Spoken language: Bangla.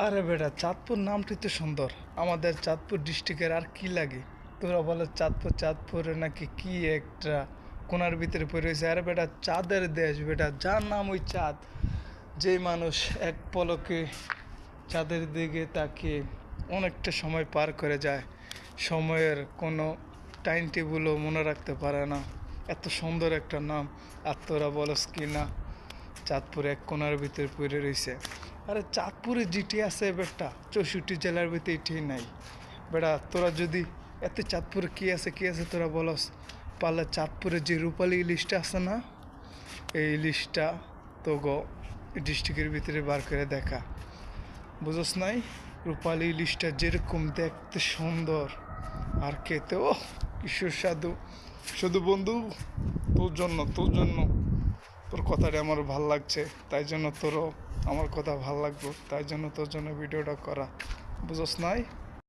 আরে বেটা, চাঁদপুর নামটি তো সুন্দর। আমাদের চাঁদপুর ডিস্ট্রিক্টের আর কি লাগে? তোরা বলে চাঁদপুর, চাঁদপুরে নাকি কি একটা কোনার ভিতরে পড়ে রয়েছে। আরে বেটা, চাঁদের দেশ বেটা, যার নাম ওই চাঁদ। যেই মানুষ এক পলকে চাঁদের দিকে তাকিয়ে অনেকটা সময় পার করে যায়, সময়ের কোনো টাইম টেবিলও মনে রাখতে পারে না। এত সুন্দর একটা নাম, আর তোরা বলস কি না চাঁদপুর এক কোনার ভিতরে পড়ে রয়েছে। আরে চাঁদপুরে যেটি আছে বেটা, 64 জেলার ভিতরে এটি নাই বেটা। তোরা যদি এত চাঁদপুরে কি আছে তোরা বলস, পারলে চাঁদপুরে যে রূপালী ইলিশটা আছে না, এই ইলিশটা তো গো ডিস্ট্রিক্টের ভিতরে বার করে দেখা। বুঝস নাই? রূপালী ইলিশটা যেরকম দেখতে সুন্দর আর খেতেও কি সুস্বাদু। শুধু বন্ধু তোর জন্য তোর কথাটা আমার ভাল লাগছে, তাই জন্য তোরও আমার কথা ভাল লাগলো, তাই জন্য তোর জন্য ভিডিওটা করা। বুঝস নাই?